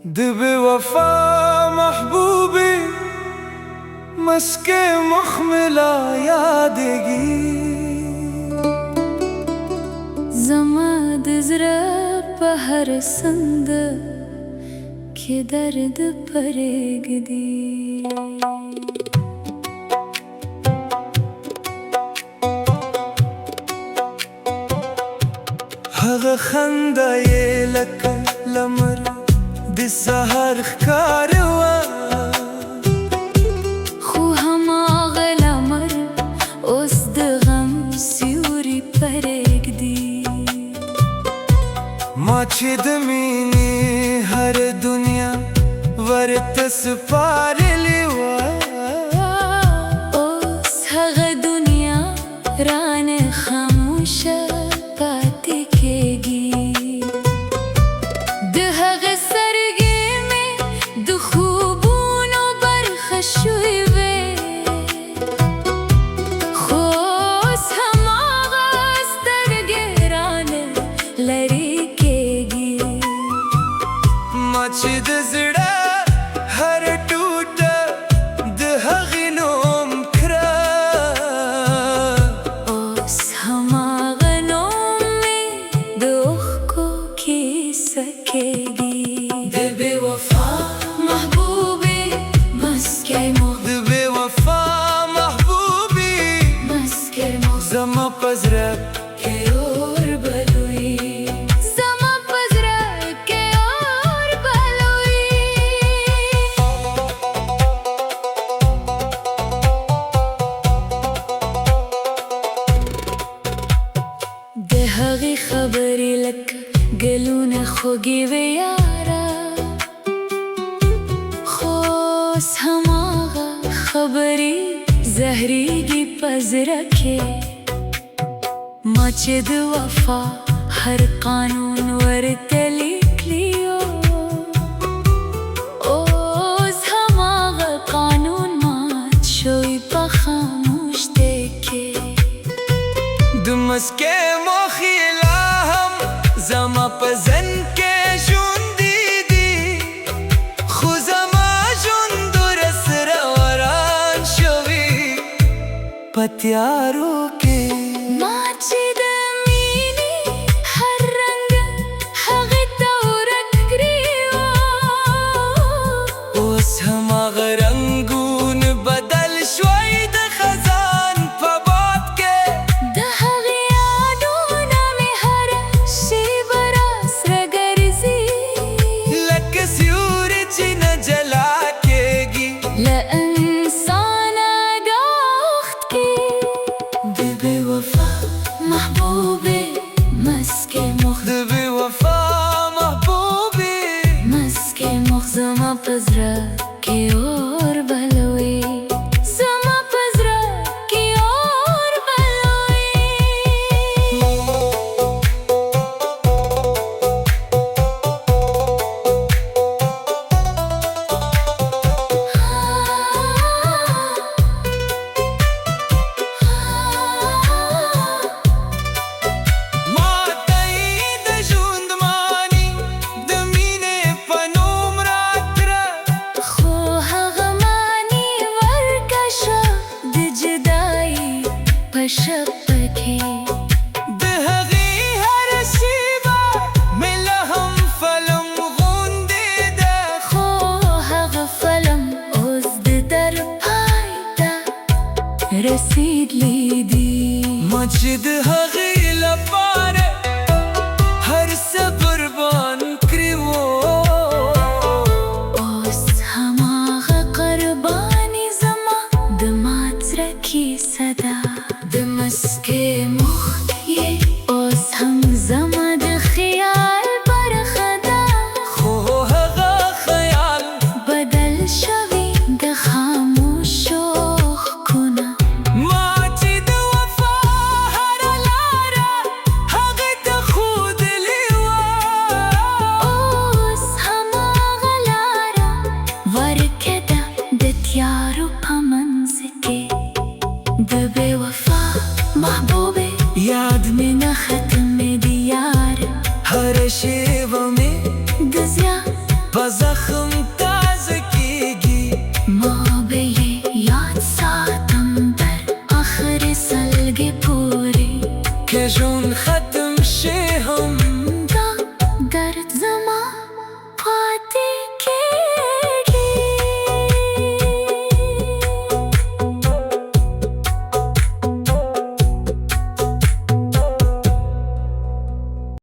बेवफा महबूबी मस्के मुखमिला यादेगी जमाद जरा पहर संद के दर्द परेगदी هغه خنده یې لکه لمر د سحر ښکارېوه خو هماغه لمر اوس د غم سیوري پرېږدي ما چې د مینې هر دنیا ورته سپارلې وه اوس هغه دنیا رانه خاموشه پاتې کېږي د هغه سترګې مې د خوبونو برخه شوې وې خو اوس هماغه سترګې رانه لرې کېږي ما چې د زړه هر ټوټه د هغې نوم کړه اوس هماغه نوم مې د اوښکو کیسه کېږي د بېوفا محبوبې مسکۍ مو د بېوفا محبوبې مسکۍ مو زما په زړه کې اور بلوي زما په زړه کې اور بلوي د هغې خبرې لکه ګلونه خوږې وې یاره خو اوس هماغه خبرې زهرېږي په زړه کې ما چې د وفا هر قانون ورته لیکلی و اوس هماغه قانون مات شوی په خاموش دی کې د مسکې موخې لا هم زما په ذهن کې ژوندي دي خو زما ژوند ورسره وران شوي په تیارو کې ما چې د مینې هر رنګ هغې ته ورک کړي وه اوس هماغه رنګون بدل شوی د خزان په باد کې د هغې یادونه مې هره شېبه راسره ګرځي لکه سیوري چې نه جلا کېږي له انسانه د وخت کې د بېوفا محبوبې مسکۍ مخ د بېوفا محبوبې مسکۍ مخ زما په زړه کې اور بلوي زما په زړه کې اور بلوي ما ته یې د ژوندماني د مینې په نوم راکړه خو هغه معنی ورکشه د جدایي په شپه کې د هغې هره شېبه مې لا هم فلم غوندې ده خو هغه فلم اوس د در پای ته رسیدلی دی ما چې د هغې لپاره هر څه قربان کړي وو اوس هماغه قرباني زما د مات زړه کیسه ده د مسکۍ مخ یې اوس هم زما د خیال برخه ده خو هغه خیال بدل شوی د خاموشو ښکونه ما چې د وفا هره لاره هغې ته ښودلې وه اوس هماغه لاره ورکه ده د تیارو په منځ کې د بېوفا محبوبې یاد مې نه ختمېږي یاره هر شیوه می د زیان په زخم